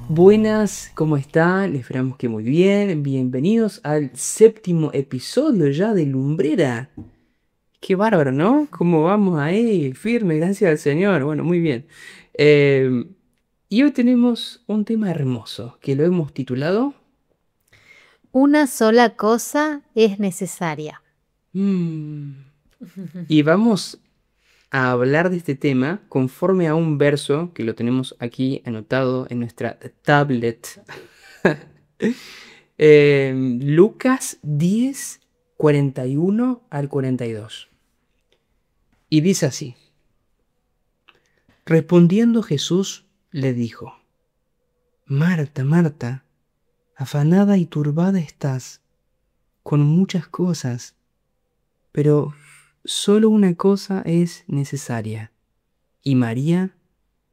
Buenas, ¿cómo están? Esperamos que muy bien. Bienvenidos al séptimo episodio ya de Lumbrera. Qué bárbaro, ¿no? ¿Cómo vamos ahí? Firme, gracias al Señor. Bueno, muy bien. Eh, y hoy tenemos un tema hermoso que lo hemos titulado Una sola cosa es necesaria. mm, y vamos a hablar de este tema conforme a un verso que lo tenemos aquí anotado en nuestra tablet. Lucas 10, 41 al 42. Y dice así: Respondiendo Jesús le dijo: Marta, Marta, afanada y turbada estás con muchas cosas, pero solo una cosa es necesaria, y María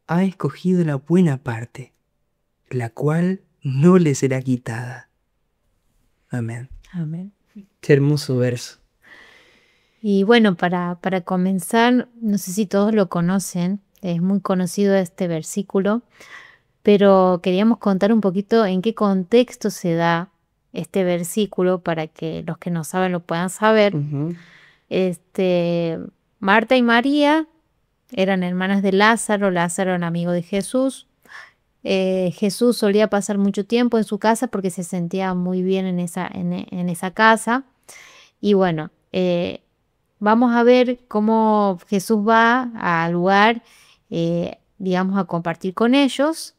ha escogido la buena parte, la cual no le será quitada. Amén. Amén. Qué hermoso verso. Y bueno, para comenzar, no sé si todos lo conocen, es muy conocido este versículo, pero queríamos contar un poquito en qué contexto se da este versículo para que los que no saben lo puedan saber. Ujú. Este, Marta y María eran hermanas de Lázaro, Lázaro era amigo de Jesús. Jesús solía pasar mucho tiempo en su casa porque se sentía muy bien en esa casa. Y bueno, vamos a ver cómo Jesús va al lugar, digamos, a compartir con ellos.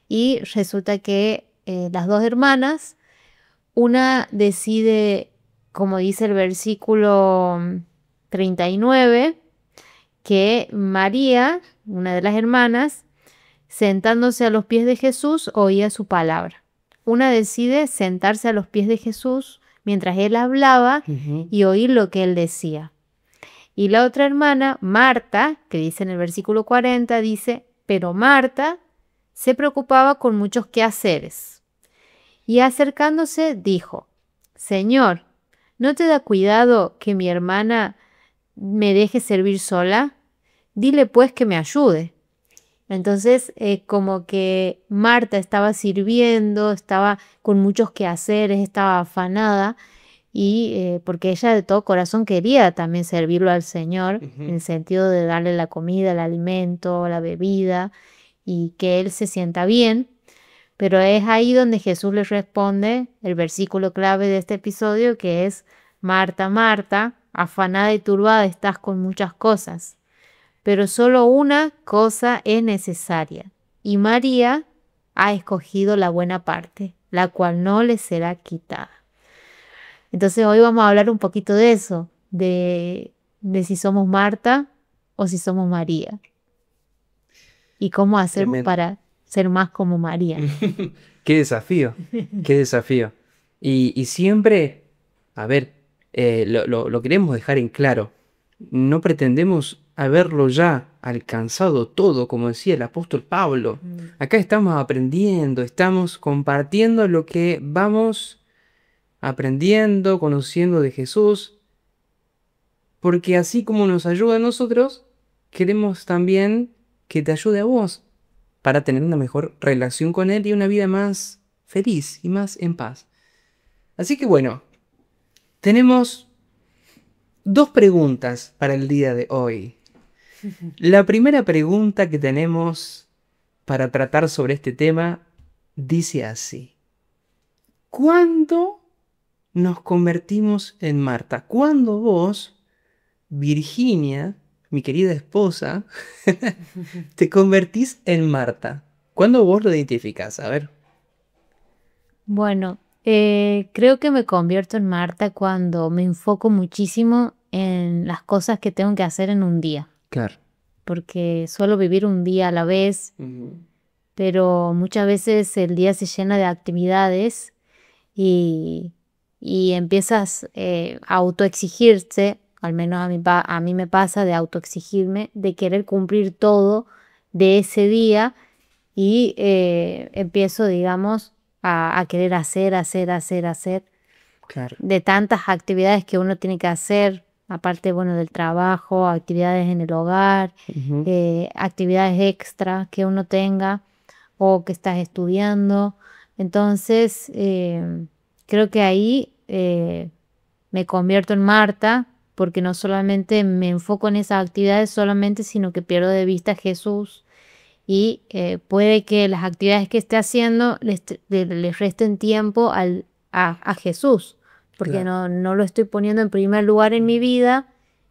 Y resulta que las dos hermanas, una decide, como dice el versículo 39, que María, una de las hermanas, sentándose a los pies de Jesús, oía su palabra. Una decide sentarse a los pies de Jesús mientras él hablaba Ujú. y oír lo que él decía. Y la otra hermana, Marta, que dice en el versículo 40, dice, pero Marta se preocupaba con muchos quehaceres. Y acercándose dijo, Señor, ¿no te da cuidado que mi hermana me deje servir sola? Dile pues que me ayude. Entonces, como que Marta estaba sirviendo, estaba con muchos quehaceres, estaba afanada y porque ella de todo corazón quería también servirlo al Señor, en Ujú. el sentido de darle la comida, el alimento, la bebida y que Él se sienta bien. Pero es ahí donde Jesús le responde el versículo clave de este episodio, que es, Marta, Marta, afanada y turbada estás con muchas cosas, pero solo una cosa es necesaria, y María ha escogido la buena parte, la cual no le será quitada. Entonces hoy vamos a hablar un poquito de eso, de si somos Marta o si somos María, y cómo hacer Tremendo. para ser más como María. Qué desafío, qué desafío. Y siempre, a ver, lo queremos dejar en claro. No pretendemos haberlo ya alcanzado todo, como decía el apóstol Pablo. Mm. Acá estamos aprendiendo, estamos compartiendo lo que vamos aprendiendo, conociendo de Jesús, porque así como nos ayuda a nosotros, queremos también que te ayude a vos para tener una mejor relación con Él y una vida más feliz y más en paz. Así que bueno, tenemos dos preguntas para el día de hoy. La primera pregunta que tenemos para tratar sobre este tema dice así: ¿cuándo nos convertimos en Marta? ¿Cuándo vos, Virginia, mi querida esposa, te convertís en Marta? ¿Cuándo vos lo identificás? A ver. Bueno, creo que me convierto en Marta cuando me enfoco muchísimo en las cosas que tengo que hacer en un día, Claro. porque suelo vivir un día a la vez, Ujú. pero muchas veces el día se llena de actividades y, y empiezas a autoexigirse, al menos a mí me pasa de autoexigirme, de querer cumplir todo de ese día y empiezo, digamos, a querer hacer Claro. de tantas actividades que uno tiene que hacer, aparte, bueno, del trabajo, actividades en el hogar, Ujú. actividades extra que uno tenga. o que estás estudiando. Entonces, creo que ahí me convierto en Marta, porque no solamente me enfoco en esas actividades solamente, sino que pierdo de vista a Jesús y puede que las actividades que esté haciendo les resten tiempo a Jesús, porque Claro. no lo estoy poniendo en primer lugar en mi vida,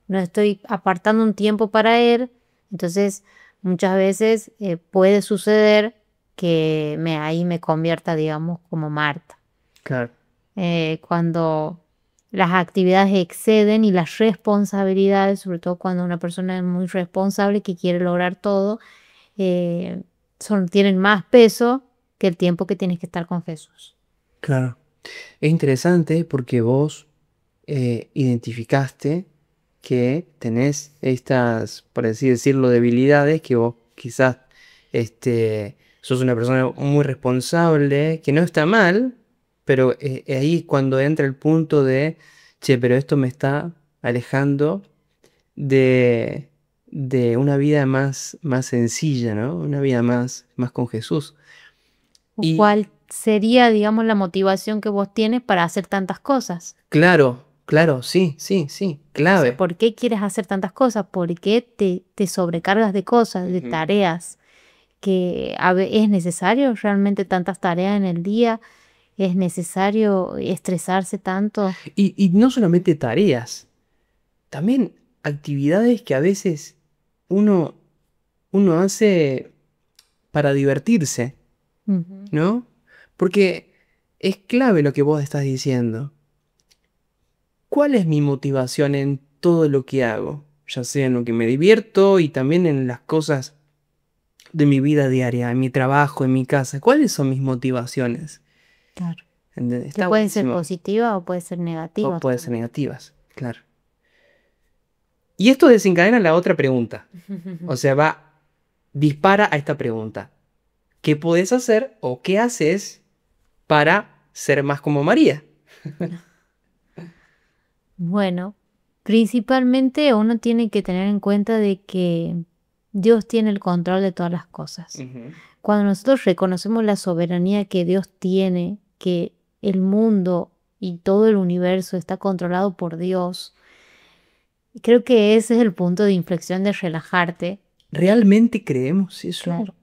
no estoy apartando un tiempo para Él. Entonces muchas veces puede suceder que ahí me convierta, digamos, como Marta. Claro. Cuando las actividades exceden y las responsabilidades, sobre todo cuando una persona es muy responsable que quiere lograr todo, eh, tienen más peso que el tiempo que tienes que estar con Jesús. Claro. Es interesante porque vos identificaste que tenés estas, por así decirlo, debilidades, que vos quizás sos una persona muy responsable, que no está mal, pero ahí es cuando entra el punto de, che, pero esto me está alejando de, de una vida más sencilla, ¿no? Una vida más con Jesús. ¿O Y cuál sería, digamos, la motivación que vos tienes para hacer tantas cosas? claro, claro, sí, sí, sí, O sea, clave. ¿por qué quieres hacer tantas cosas? ¿Por qué te sobrecargas de cosas, de Ujú. tareas? Que ¿es necesario realmente tantas tareas en el día? ¿Es necesario estresarse tanto? Y no solamente tareas, también actividades que a veces uno, uno hace para divertirse, Ujú. ¿no? Porque es clave lo que vos estás diciendo. ¿Cuál es mi motivación en todo lo que hago? Ya sea en lo que me divierto y también en las cosas de mi vida diaria, en mi trabajo, en mi casa. ¿Cuáles son mis motivaciones? Claro. ¿Entendés? Que Está puede ser buenísimo. positiva o puede ser O negativa pueden ser también. negativas, claro. Y esto desencadena la otra pregunta. O sea, dispara a esta pregunta. ¿Qué puedes hacer o qué haces para ser más como María? Bueno, principalmente uno tiene que tener en cuenta de que Dios tiene el control de todas las cosas. Ujú. Cuando nosotros reconocemos la soberanía que Dios tiene, que el mundo y todo el universo está controlado por Dios, creo que ese es el punto de inflexión de relajarte. ¿Realmente creemos eso? Claro.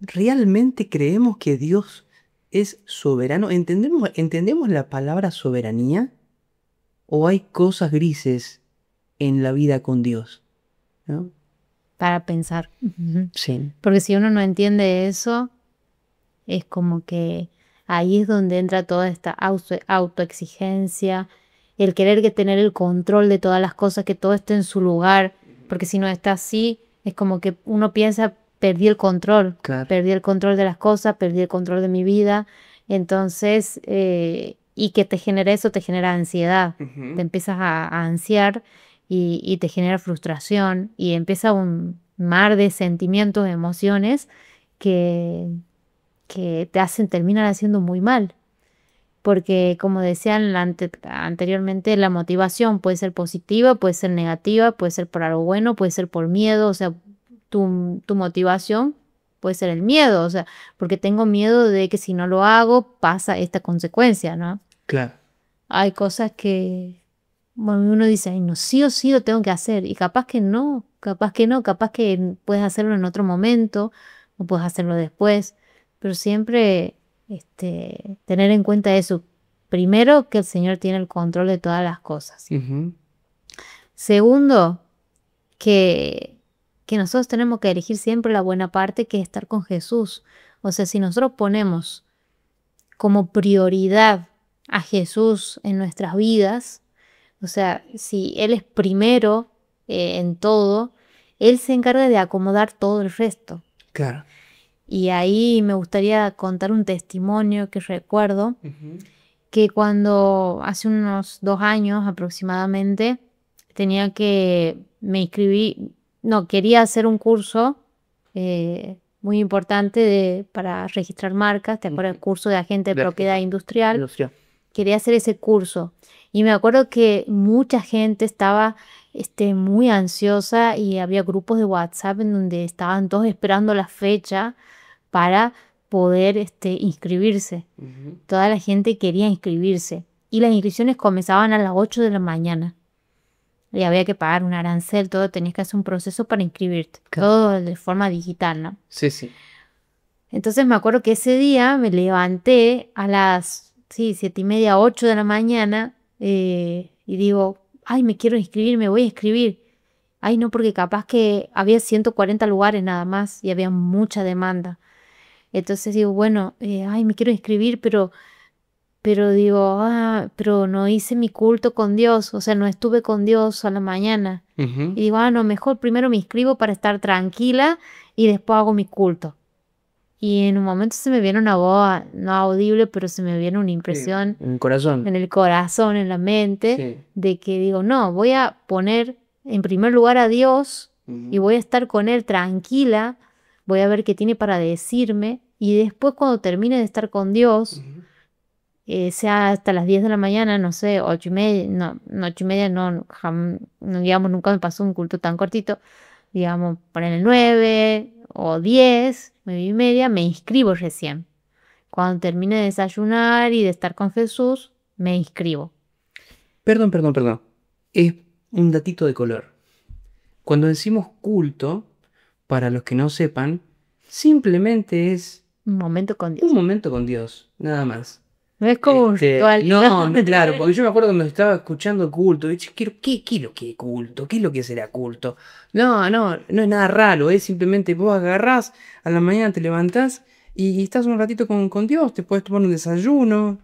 ¿Realmente creemos que Dios es soberano? ¿Entendemos la palabra soberanía? ¿O hay cosas grises en la vida con Dios? ¿No? Para pensar. Ujú. Sí. Porque si uno no entiende eso, es como que ahí es donde entra toda esta autoexigencia, el querer que tener el control de todas las cosas, que todo esté en su lugar, porque si no está así, es como que uno piensa, Claro. perdí el control de las cosas, perdí el control de mi vida, entonces, y que te genera eso, te genera ansiedad, te Ujú. empiezas a ansiar y te genera frustración y empieza un mar de sentimientos, emociones que te hacen terminar haciendo muy mal. Porque como decían anteriormente, la motivación puede ser positiva, puede ser negativa, puede ser por algo bueno, puede ser por miedo, o sea, tu motivación puede ser el miedo, o sea, porque tengo miedo de que si no lo hago pasa esta consecuencia, ¿no? Claro. Hay cosas que, bueno, uno dice, ay, no, sí o sí lo tengo que hacer, y capaz que no, capaz que no, capaz que puedes hacerlo en otro momento, o puedes hacerlo después, pero siempre tener en cuenta eso. Primero, que el Señor tiene el control de todas las cosas. Ujú. Segundo, que, que nosotros tenemos que elegir siempre la buena parte, que es estar con Jesús. O sea, si nosotros ponemos como prioridad a Jesús en nuestras vidas, o sea, si Él es primero en todo, Él se encarga de acomodar todo el resto. Claro. Y ahí me gustaría contar un testimonio que recuerdo, Ujú. que cuando hace unos 2 años aproximadamente, me inscribí, no, quería hacer un curso muy importante para registrar marcas, ¿te acuerdas? El Ujú. curso de agente de De propiedad arquitecto. industrial. Industrial. Quería hacer ese curso. Y me acuerdo que mucha gente estaba muy ansiosa y había grupos de WhatsApp en donde estaban todos esperando la fecha para poder inscribirse. Toda la gente quería inscribirse. Y las inscripciones comenzaban a las 8 de la mañana. Y había que pagar un arancel, todo, tenías que hacer un proceso para inscribirte. Todo de forma digital, ¿no? Sí, sí. Entonces me acuerdo que ese día me levanté a las 7:30, 8 de la mañana y digo, ay, me quiero inscribir, me voy a inscribir. Ay, no, porque capaz que había 140 lugares nada más y había mucha demanda. Entonces digo, bueno, ay, me quiero inscribir, pero digo, pero no hice mi culto con Dios, o sea, no estuve con Dios a la mañana. Y digo, no, mejor primero me inscribo para estar tranquila y después hago mi culto. Y en un momento se me viene una voz, no audible, pero se me viene una impresión en el corazón. En el corazón, en la mente, Sí. de que digo, no, voy a poner en primer lugar a Dios y voy a estar con Él tranquila, voy a ver qué tiene para decirme y después cuando termine de estar con Dios, sea hasta las 10 de la mañana, no sé, 8:30, no, 8:30 no, digamos, nunca me pasó un culto tan cortito, digamos, poner el 9 o 10, 9:30, me inscribo recién. Cuando termine de desayunar y de estar con Jesús, me inscribo. Perdón. Es un datito de color. Cuando decimos culto, para los que no sepan, simplemente es Un momento con Dios. un momento con Dios, nada más. No es como un ritual. No, claro, porque yo me acuerdo cuando estaba escuchando culto, y dije, ¿qué es lo que es culto? ¿Qué es lo que será culto? No es nada raro, es simplemente vos agarrás, a la mañana te levantás y estás un ratito con Dios, te puedes tomar un desayuno,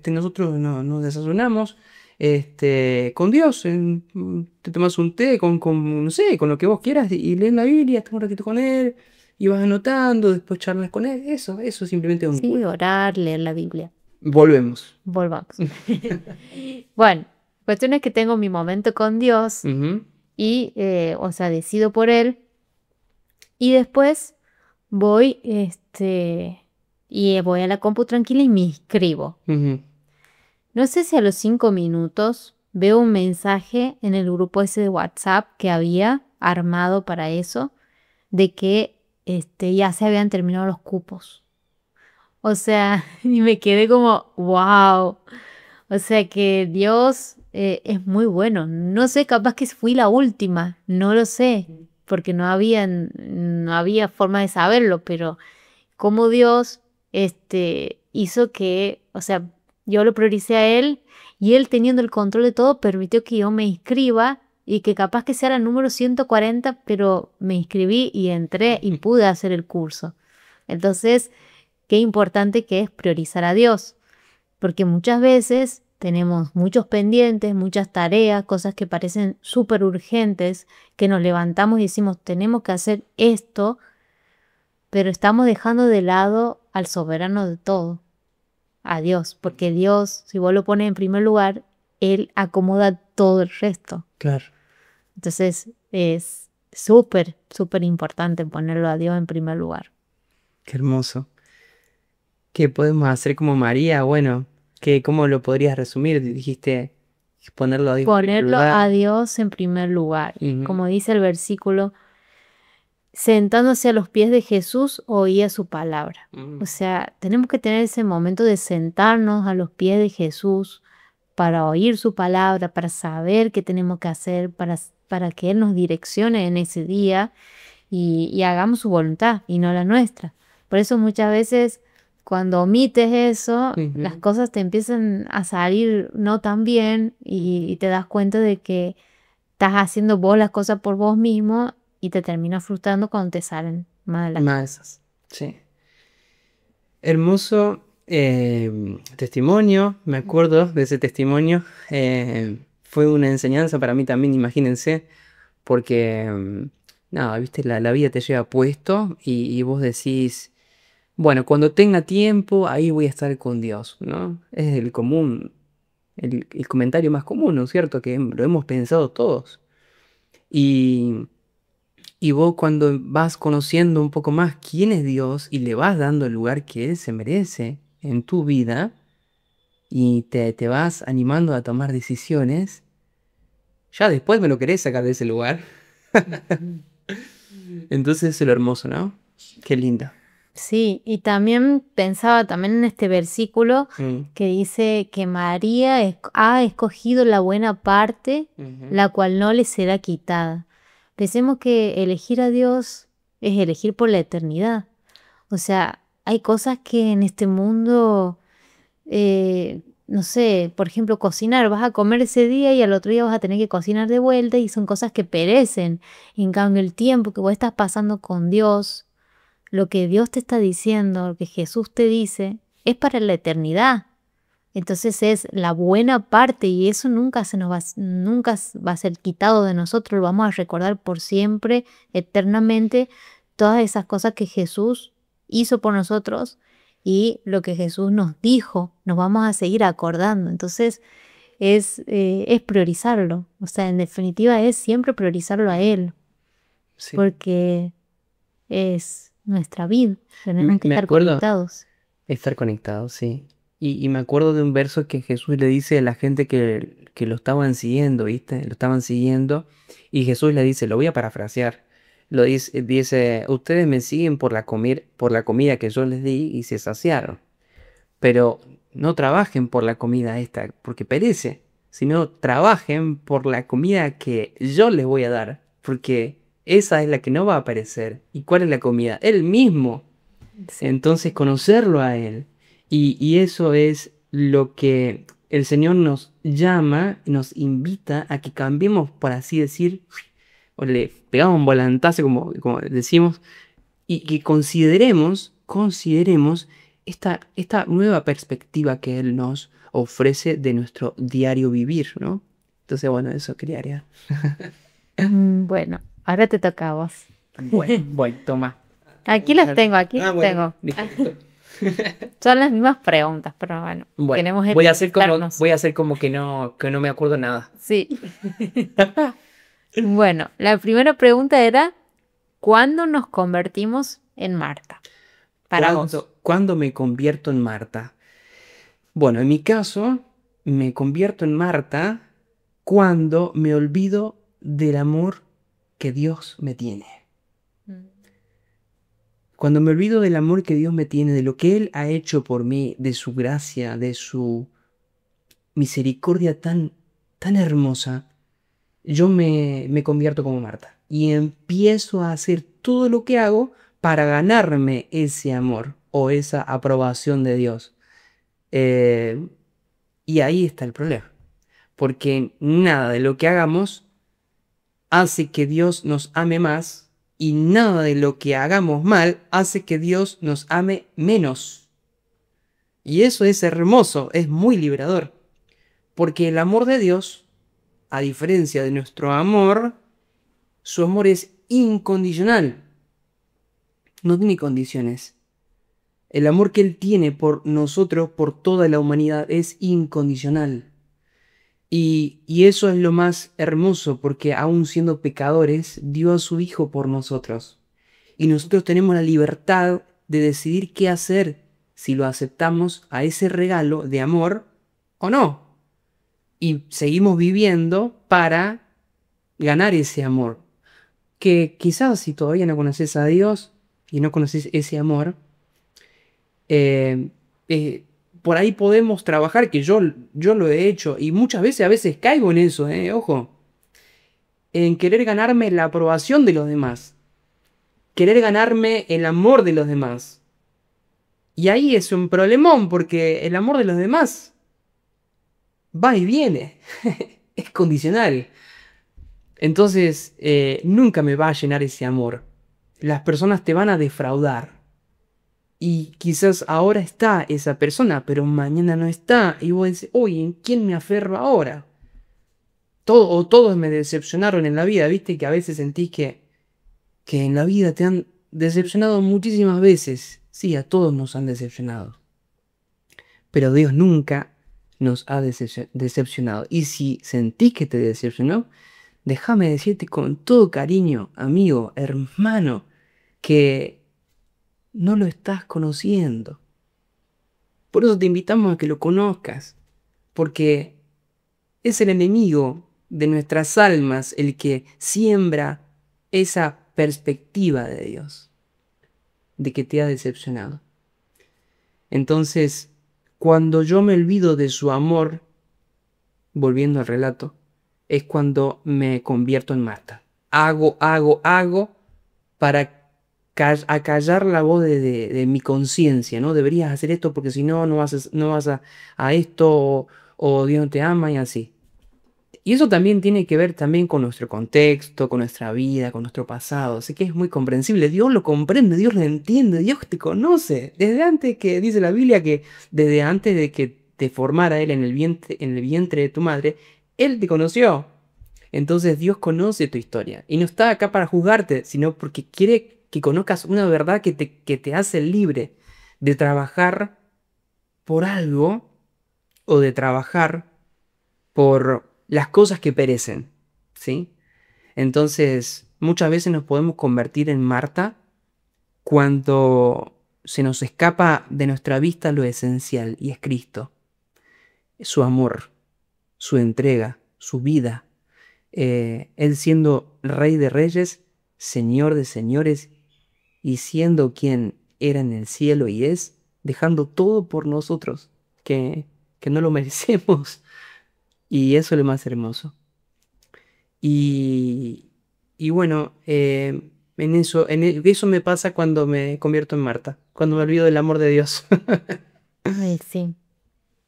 nosotros no desayunamos, con Dios, te tomas un té no sé, con lo que vos quieras y lees la Biblia, estás un ratito con Él y vas anotando, después charlas con Él, eso simplemente es un Sí, culto. orar, leer la Biblia. Volvemos. Volvamos. Bueno, cuestión es que tengo mi momento con Dios y, o sea, decido por Él y después voy, y voy a la compu tranquila y me inscribo. No sé si a los 5 minutos veo un mensaje en el grupo ese de WhatsApp que había armado para eso, de que ya se habían terminado los cupos. O sea, y me quedé como, wow. O sea que Dios es muy bueno. No sé, capaz que fui la última, no lo sé, porque no había forma de saberlo, pero como Dios hizo que, o sea, yo lo prioricé a Él y Él teniendo el control de todo permitió que yo me inscriba y que capaz que sea el número 140, pero me inscribí y entré y pude hacer el curso. Entonces, qué importante que es priorizar a Dios, porque muchas veces tenemos muchos pendientes, muchas tareas, cosas que parecen súper urgentes, que nos levantamos y decimos, tenemos que hacer esto, pero estamos dejando de lado al soberano de todo, a Dios, porque Dios, si vos lo pones en primer lugar, Él acomoda todo el resto. Claro. Entonces es súper, súper importante ponerlo a Dios en primer lugar. Qué hermoso. ¿Qué podemos hacer como María? Bueno, ¿cómo lo podrías resumir? Dijiste ponerlo a Dios en primer Ponerlo lugar. a Dios en primer lugar. Ujú. Como dice el versículo, sentándose a los pies de Jesús, oía su palabra. O sea, tenemos que tener ese momento de sentarnos a los pies de Jesús para oír su palabra, para saber qué tenemos que hacer, para que Él nos direccione en ese día y hagamos su voluntad y no la nuestra. Por eso muchas veces cuando omites eso, las cosas te empiezan a salir no tan bien y te das cuenta de que estás haciendo vos las cosas por vos mismo y te terminas frustrando cuando te salen mal las Más, sí. Hermoso testimonio, me acuerdo de ese testimonio. Fue una enseñanza para mí también, imagínense, porque, nada, viste, la vida te lleva puesto y vos decís, bueno, cuando tenga tiempo, ahí voy a estar con Dios, ¿no? Es el común, el comentario más común, ¿no es cierto? Que lo hemos pensado todos. Y vos cuando vas conociendo un poco más quién es Dios y le vas dando el lugar que Él se merece en tu vida y te vas animando a tomar decisiones, ya después me lo querés sacar de ese lugar. Entonces eso es lo hermoso, ¿no? Qué linda. Sí, y también pensaba también en este versículo Mm, que dice que María ha escogido la buena parte, ujú. la cual no le será quitada. Pensemos que elegir a Dios es elegir por la eternidad. O sea, hay cosas que en este mundo, no sé, por ejemplo, cocinar, vas a comer ese día y al otro día vas a tener que cocinar de vuelta y son cosas que perecen. En cambio, el tiempo que vos estás pasando con Dios, lo que Dios te está diciendo, lo que Jesús te dice, es para la eternidad. Entonces es la buena parte y eso nunca se nos va, nunca va a ser quitado de nosotros, lo vamos a recordar por siempre, eternamente, todas esas cosas que Jesús hizo por nosotros y lo que Jesús nos dijo, nos vamos a seguir acordando. Entonces es priorizarlo, o sea, en definitiva es siempre priorizarlo a Él, Sí. porque es nuestra vida, tenemos que Me estar acuerdo conectados. estar conectado, sí. Y me acuerdo de un verso que Jesús le dice a la gente que lo estaban siguiendo, ¿viste? Lo estaban siguiendo. Y Jesús le dice, lo voy a parafrasear. Dice, ustedes me siguen por la comida que yo les di y se saciaron. Pero no trabajen por la comida esta, porque perece, sino trabajen por la comida que yo les voy a dar, porque esa es la que no va a perecer. ¿Y cuál es la comida? Él mismo. Sí. Entonces conocerlo a Él. Y eso es lo que el Señor nos llama, nos invita a que cambiemos, por así decir, o le pegamos un volantazo, como decimos, y que consideremos esta nueva perspectiva que Él nos ofrece de nuestro diario vivir, ¿no? Entonces, bueno, eso quería agregar. Bueno, ahora te toca a vos. Bueno, toma. Aquí las tengo, aquí Ah, bueno, tengo. listo. Son las mismas preguntas, pero bueno, Bueno, queremos voy a hacer como que no me acuerdo nada. Sí. Bueno, la primera pregunta era, ¿cuándo nos convertimos en Marta? Para vos. ¿Cuándo me convierto en Marta? Bueno, en mi caso, me convierto en Marta cuando me olvido del amor que Dios me tiene. Mm. Cuando me olvido del amor que Dios me tiene, de lo que Él ha hecho por mí, de su gracia, de su misericordia tan hermosa, yo me convierto como Marta y empiezo a hacer todo lo que hago para ganarme ese amor o esa aprobación de Dios. Eh, y ahí está el problema, porque nada de lo que hagamos hace que Dios nos ame más y nada de lo que hagamos mal hace que Dios nos ame menos. Y eso es hermoso, es muy liberador, porque el amor de Dios, a diferencia de nuestro amor, su amor es incondicional, no tiene condiciones. El amor que Él tiene por nosotros, por toda la humanidad, es incondicional. Y eso es lo más hermoso, porque aún siendo pecadores, dio a su Hijo por nosotros. Y nosotros tenemos la libertad de decidir qué hacer, si lo aceptamos a ese regalo de amor o no. Y seguimos viviendo para ganar ese amor. Que quizás si todavía no conoces a Dios y no conoces ese amor, eh, eh, por ahí podemos trabajar, que yo lo he hecho y muchas veces, a veces caigo en eso, ojo, en querer ganarme la aprobación de los demás, querer ganarme el amor de los demás. Y ahí es un problemón porque el amor de los demás va y viene, es condicional. Entonces, nunca me va a llenar ese amor. Las personas te van a defraudar. Y quizás ahora está esa persona, pero mañana no está. Y vos decís, oye, ¿en quién me aferro ahora? Todos me decepcionaron en la vida, ¿viste? Que a veces sentís que en la vida te han decepcionado muchísimas veces. Sí, a todos nos han decepcionado. Pero Dios nunca nos ha decepcionado. Y si sentís que te decepcionó, déjame decirte con todo cariño, amigo, hermano, que no lo estás conociendo. Por eso te invitamos a que lo conozcas, porque es el enemigo de nuestras almas el que siembra esa perspectiva de Dios. de que te ha decepcionado. Entonces, cuando yo me olvido de su amor, volviendo al relato, es cuando me convierto en Marta. Hago para acallar la voz de mi conciencia, ¿no? Deberías hacer esto porque si no, no vas a esto o Dios no te ama y así. Y eso también tiene que ver también con nuestro contexto, con nuestra vida, con nuestro pasado. Así que es muy comprensible. Dios lo comprende, Dios lo entiende, Dios te conoce. Desde antes que dice la Biblia que desde antes de que te formara Él en el vientre de tu madre, Él te conoció. Entonces Dios conoce tu historia. Y no está acá para juzgarte, sino porque quiere que conozcas una verdad que te hace libre de trabajar por algo o de trabajar por las cosas que perecen, ¿sí? Entonces, muchas veces nos podemos convertir en Marta cuando se nos escapa de nuestra vista lo esencial, y es Cristo, su amor, su entrega, su vida, Él siendo Rey de Reyes, Señor de Señores, y siendo quien era en el cielo y es, dejando todo por nosotros, que no lo merecemos, y eso es lo más hermoso. Y, y bueno, eso me pasa cuando me convierto en Marta, cuando me olvido del amor de Dios. Ay, sí,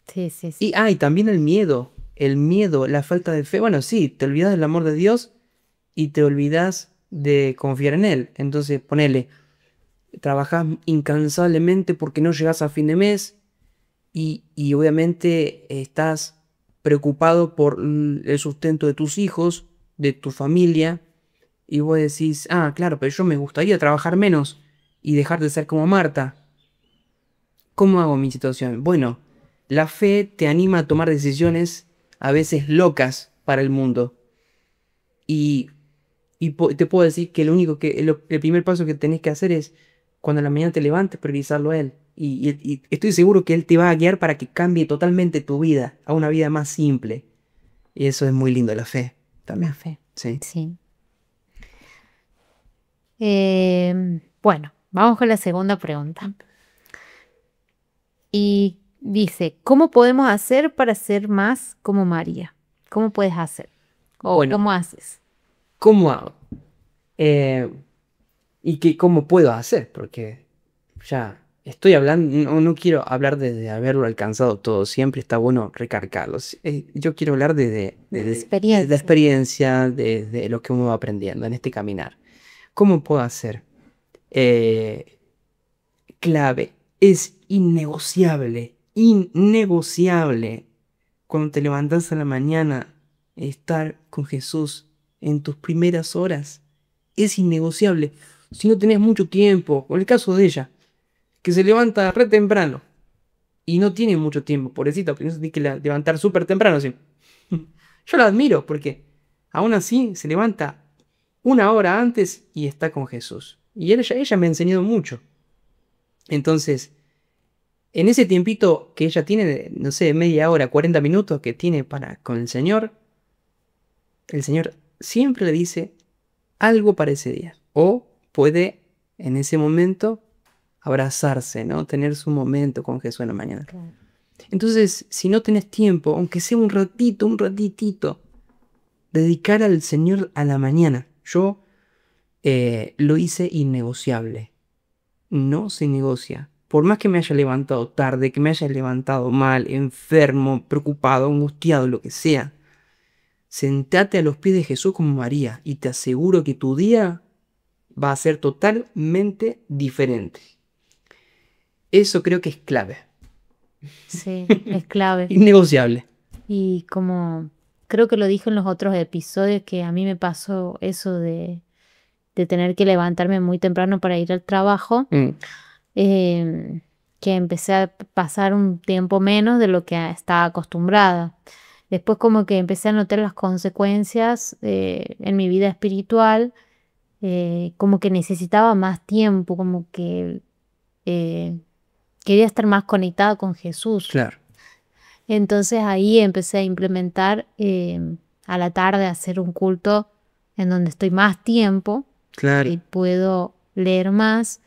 sí, sí, sí. Y también el miedo, la falta de fe. Bueno, sí, te olvidas del amor de Dios y te olvidas de confiar en Él. Entonces, ponele, trabajas incansablemente porque no llegas a fin de mes y obviamente estás preocupado por el sustento de tus hijos, de tu familia. Y vos decís, claro, pero yo me gustaría trabajar menos y dejar de ser como Marta. ¿Cómo hago mi situación? Bueno, la fe te anima a tomar decisiones a veces locas para el mundo. Y, te puedo decir que lo único el primer paso que tenés que hacer es, cuando a la mañana te levantes, priorizarlo a Él. Y estoy seguro que Él te va a guiar para que cambie totalmente tu vida a una vida más simple. Y eso es muy lindo, la fe también. La fe. Sí. Sí. Bueno, vamos con la segunda pregunta. Y dice, ¿cómo podemos hacer para ser más como María? ¿Cómo puedes hacer? ¿O Bueno, cómo haces? ¿cómo hago? ¿Cómo puedo hacer? Porque ya estoy hablando, no quiero hablar de haberlo alcanzado todo, siempre está bueno recargarlo. Yo quiero hablar de Experiencia. la experiencia, de lo que uno va aprendiendo en este caminar. ¿Cómo puedo hacer? Clave, es innegociable cuando te levantas a la mañana, estar con Jesús en tus primeras horas. Es innegociable. Si no tenés mucho tiempo, o el caso de ella, que se levanta re temprano y no tiene mucho tiempo, pobrecita, porque no se tiene que levantar súper temprano, sí. Yo la admiro porque aún así se levanta una hora antes y está con Jesús. Y ella me ha enseñado mucho. Entonces, en ese tiempito que ella tiene, no sé, media hora, 40 minutos que tiene con el Señor siempre le dice algo para ese día. O puede en ese momento abrazarse, ¿no? Tener su momento con Jesús en la mañana. Claro. Entonces, si no tenés tiempo, aunque sea un ratitito, dedicar al Señor a la mañana. Yo lo hice innegociable. No se negocia. Por más que me haya levantado tarde, que me haya levantado mal, enfermo, preocupado, angustiado, lo que sea, sentate a los pies de Jesús como María y te aseguro que tu día va a ser totalmente diferente. Eso creo que es clave. Sí, es clave. Innegociable. Y como creo que lo dije en los otros episodios, que a mí me pasó eso de tener que levantarme muy temprano para ir al trabajo, que empecé a pasar un tiempo menos de lo que estaba acostumbrada. Después como que empecé a notar las consecuencias en mi vida espiritual, como que necesitaba más tiempo, como que quería estar más conectada con Jesús. Claro. Entonces ahí empecé a implementar a la tarde hacer un culto en donde estoy más tiempo Claro. y puedo leer más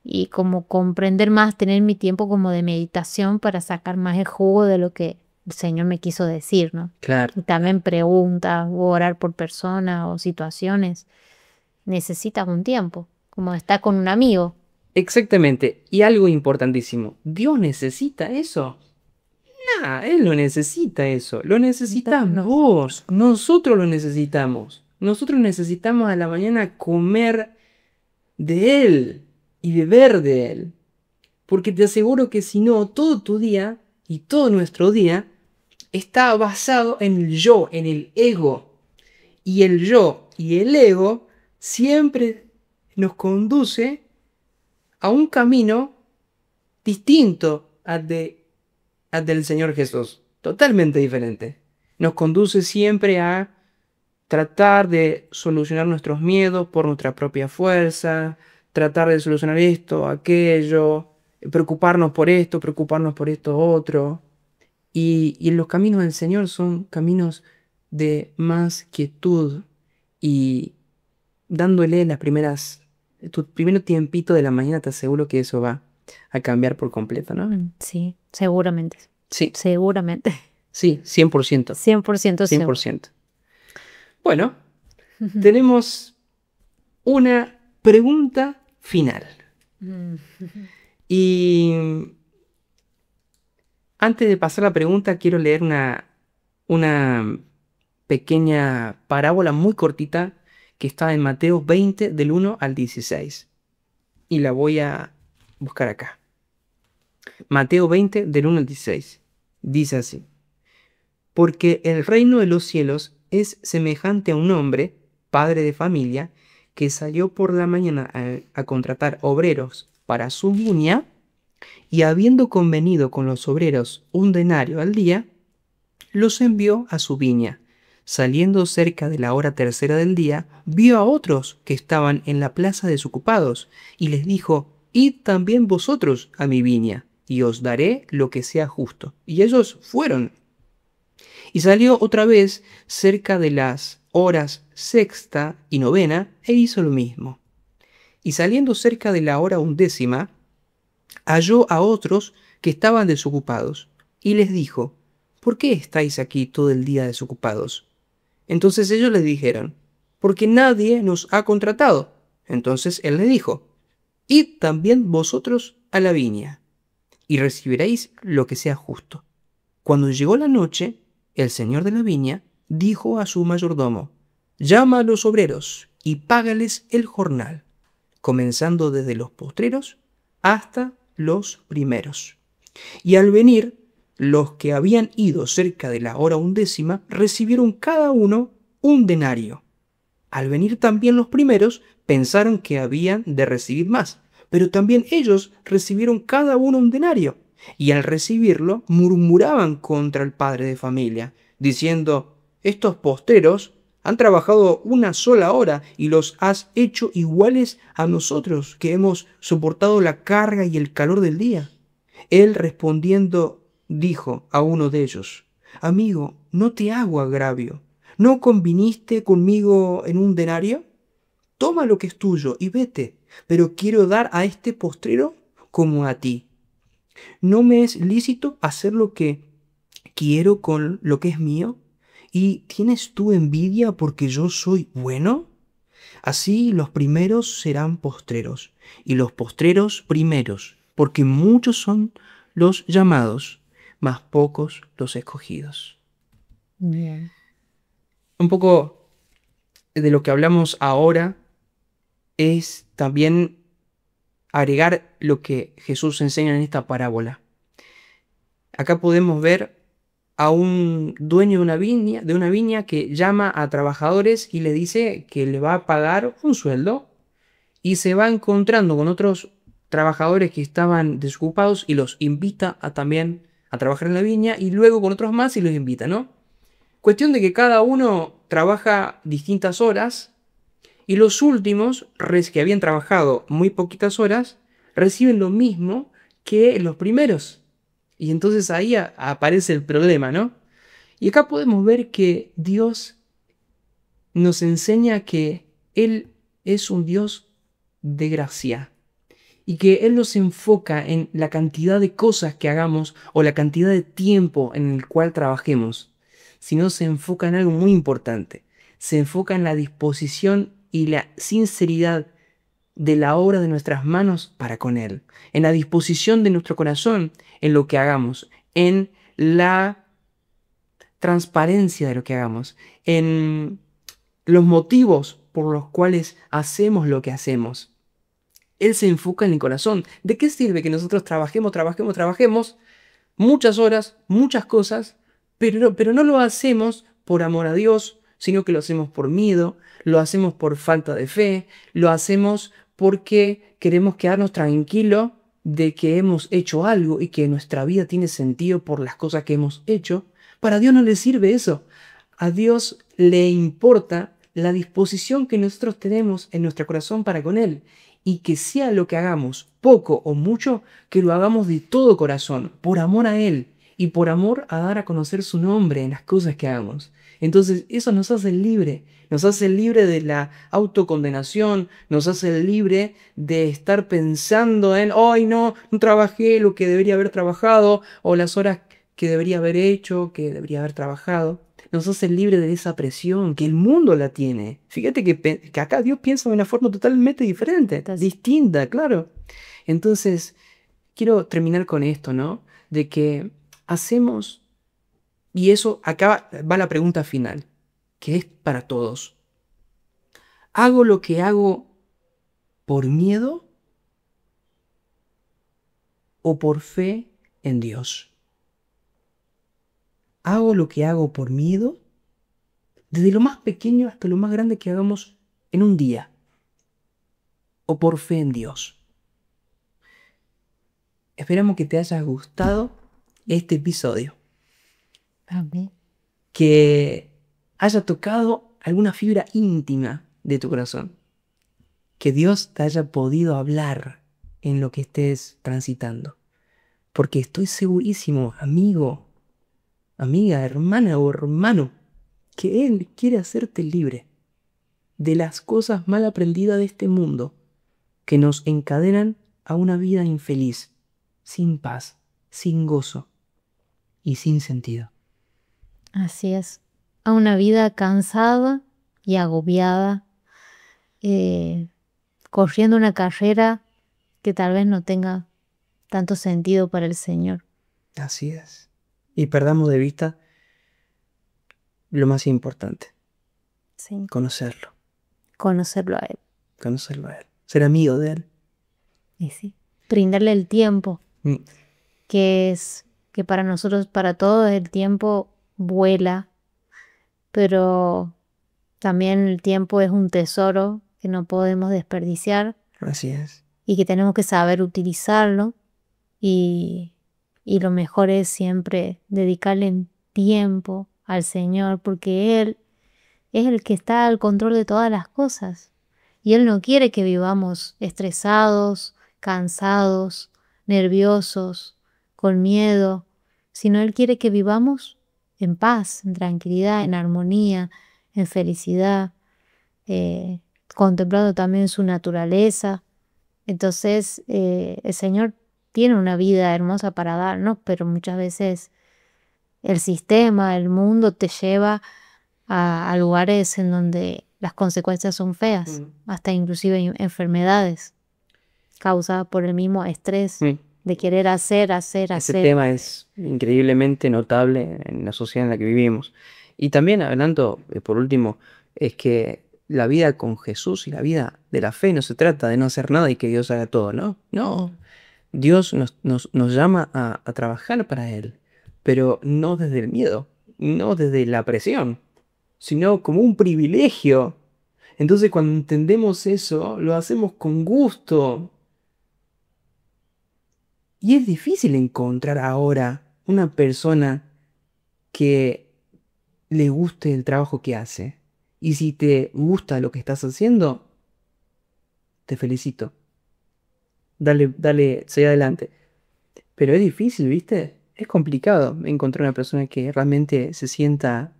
y como comprender más, tener mi tiempo como de meditación para sacar más el jugo de lo que el Señor me quiso decir, ¿no? Claro. Y también preguntas o orar por personas o situaciones. Necesitas un tiempo, como estar con un amigo. Exactamente. Y algo importantísimo. ¿Dios necesita eso? Nah, Él no necesita eso. Lo necesitas vos. Nosotros lo necesitamos. Nosotros necesitamos a la mañana comer de Él y beber de Él. Porque te aseguro que si no, todo tu día y todo nuestro día está basado en el yo, en el ego. Y el yo y el ego siempre nos conduce a un camino distinto al del Señor Jesús. Totalmente diferente. Nos conduce siempre a tratar de solucionar nuestros miedos por nuestra propia fuerza, tratar de solucionar esto, aquello, preocuparnos por esto otro. Y los caminos del Señor son caminos de más quietud y dándole tu primer tiempito de la mañana, te aseguro que eso va a cambiar por completo, ¿no? Sí, seguramente. Sí, Seguramente. sí, 100%, 100% seguro. 100%. Bueno, tenemos una pregunta final. Y antes de pasar a la pregunta, quiero leer una pequeña parábola muy cortita que está en Mateo 20, del 1 al 16. Y la voy a buscar acá. Mateo 20, del 1 al 16. Dice así: Porque el reino de los cielos es semejante a un hombre, padre de familia, que salió por la mañana a contratar obreros para su viña, y habiendo convenido con los obreros un denario al día, los envió a su viña. Saliendo cerca de la hora tercera del día, vio a otros que estaban en la plaza desocupados, y les dijo: Id también vosotros a mi viña, y os daré lo que sea justo. Y ellos fueron. Y salió otra vez cerca de las horas sexta y novena, e hizo lo mismo. Y saliendo cerca de la hora undécima, halló a otros que estaban desocupados, y les dijo: ¿Por qué estáis aquí todo el día desocupados? Entonces ellos le dijeron: Porque nadie nos ha contratado. Entonces él les dijo: Id también vosotros a la viña, y recibiréis lo que sea justo. Cuando llegó la noche, el señor de la viña dijo a su mayordomo: Llama a los obreros y págales el jornal, comenzando desde los postreros hasta los primeros. Y al venir, los que habían ido cerca de la hora undécima recibieron cada uno un denario. Al venir también los primeros, pensaron que habían de recibir más, pero también ellos recibieron cada uno un denario. Y al recibirlo, murmuraban contra el padre de familia, diciendo: Estos postreros han trabajado una sola hora y los has hecho iguales a nosotros, que hemos soportado la carga y el calor del día. Él respondiendo dijo a uno de ellos: Amigo, no te hago agravio. ¿No conviniste conmigo en un denario? Toma lo que es tuyo y vete, pero quiero dar a este postrero como a ti. ¿No me es lícito hacer lo que quiero con lo que es mío? ¿Y tienes tú envidia porque yo soy bueno? Así los primeros serán postreros, y los postreros primeros, porque muchos son los llamados, mas pocos los escogidos. Bien. Un poco de lo que hablamos ahora es también agregar lo que Jesús enseña en esta parábola. Acá podemos ver a un dueño de una viña que llama a trabajadores y le dice que le va a pagar un sueldo, y se va encontrando con otros trabajadores que estaban desocupados y los invita también a trabajar en la viña, y luego con otros más y los invita, ¿no? Cuestión de que cada uno trabaja distintas horas, y los últimos, que habían trabajado muy poquitas horas, reciben lo mismo que los primeros. Y entonces ahí aparece el problema, ¿no? Y acá podemos ver que Dios nos enseña que Él es un Dios de gracia. y que Él no se enfoca en la cantidad de cosas que hagamos o la cantidad de tiempo en el cual trabajemos, sino se enfoca en algo muy importante. Se enfoca en la disposición y la sinceridad de la obra de nuestras manos para con Él, en la disposición de nuestro corazón en lo que hagamos, en la transparencia de lo que hagamos, en los motivos por los cuales hacemos lo que hacemos. Él se enfoca en el corazón. ¿De qué sirve que nosotros trabajemos muchas horas, muchas cosas, pero no lo hacemos por amor a Dios, sino que lo hacemos por miedo, lo hacemos por falta de fe, lo hacemos porque queremos quedarnos tranquilos de que hemos hecho algo y que nuestra vida tiene sentido por las cosas que hemos hecho? Para Dios no le sirve eso. A Dios le importa la disposición que nosotros tenemos en nuestro corazón para con Él. Y que sea lo que hagamos, poco o mucho, que lo hagamos de todo corazón, por amor a Él y por amor a dar a conocer su nombre en las cosas que hagamos. Entonces eso nos hace libre de la autocondenación, nos hace libre de estar pensando en, ¡ay no trabajé lo que debería haber trabajado! O las horas que debería haber hecho, que debería haber trabajado. Nos hace libre de esa presión que el mundo la tiene. Fíjate que acá Dios piensa de una forma totalmente diferente, distinta, claro. Entonces, quiero terminar con esto, ¿no? De que hacemos, y eso, acá va la pregunta final, que es para todos. ¿Hago lo que hago por miedo o por fe en Dios? ¿Hago lo que hago por miedo? Desde lo más pequeño hasta lo más grande que hagamos en un día. ¿O por fe en Dios? Esperamos que te haya gustado este episodio. Amén. Que haya tocado alguna fibra íntima de tu corazón. Que Dios te haya podido hablar en lo que estés transitando. Porque estoy segurísimo, amigo, amiga, hermana o hermano, que Él quiere hacerte libre de las cosas mal aprendidas de este mundo que nos encadenan a una vida infeliz, sin paz, sin gozo y sin sentido. Así es. A una vida cansada y agobiada, corriendo una carrera que tal vez no tenga tanto sentido para el Señor. Así es. Y perdamos de vista lo más importante, Sí. conocerlo. Conocerlo a Él. Conocerlo a Él. Ser amigo de Él. Y sí. Brindarle el tiempo, Mm. que para nosotros, para todos, el tiempo vuela, pero también el tiempo es un tesoro que no podemos desperdiciar Así es. y que tenemos que saber utilizarlo, y lo mejor es siempre dedicarle tiempo al Señor, porque Él es el que está al control de todas las cosas y Él no quiere que vivamos estresados, cansados, nerviosos, con miedo, sino Él quiere que vivamos en paz, en tranquilidad, en armonía, en felicidad, contemplando también su naturaleza. Entonces, el Señor tiene una vida hermosa para darnos, pero muchas veces el sistema, el mundo te lleva a lugares en donde las consecuencias son feas, hasta inclusive enfermedades causadas por el mismo estrés de querer hacer. Ese tema es increíblemente notable en la sociedad en la que vivimos. Y también hablando, por último, es que la vida con Jesús y la vida de la fe no se trata de no hacer nada y que Dios haga todo, ¿no? No. Dios nos llama a trabajar para Él, pero no desde el miedo, no desde la presión, sino como un privilegio. Entonces cuando entendemos eso, lo hacemos con gusto. Y es difícil encontrar ahora una persona que le guste el trabajo que hace. Y si te gusta lo que estás haciendo, te felicito. Dale, sigue adelante. Pero es difícil, ¿viste? Es complicado encontrar una persona que realmente se sienta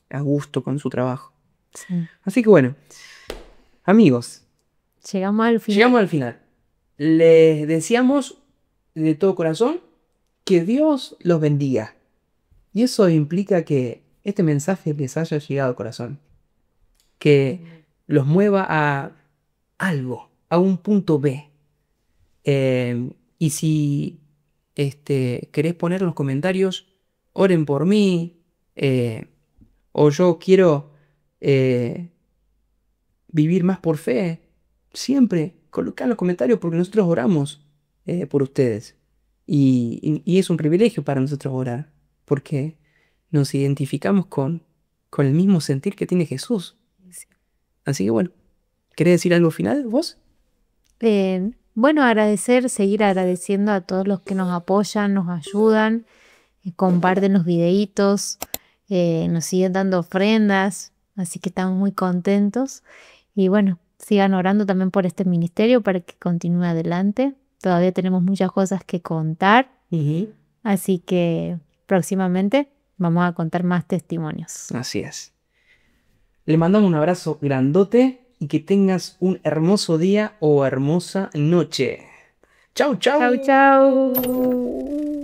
a gusto con su trabajo. Sí. Así que bueno, amigos, Llegamos al final. llegamos al final. les deseamos de todo corazón que Dios los bendiga. Y eso implica que este mensaje les haya llegado al corazón. Que los mueva a algo, a un punto B. Y si querés poner en los comentarios, oren por mí, o yo quiero vivir más por fe, siempre colocad en los comentarios porque nosotros oramos por ustedes. Y es un privilegio para nosotros orar, porque nos identificamos con el mismo sentir que tiene Jesús. Así que bueno, ¿querés decir algo final vos? Bueno, seguir agradeciendo a todos los que nos apoyan, nos ayudan, comparten los videitos, nos siguen dando ofrendas, así que estamos muy contentos. Y bueno, sigan orando también por este ministerio para que continúe adelante. Todavía tenemos muchas cosas que contar, así que próximamente vamos a contar más testimonios. Así es. Le mandamos un abrazo grandote y que tengas un hermoso día o hermosa noche. Chau, chau. Chau, chau.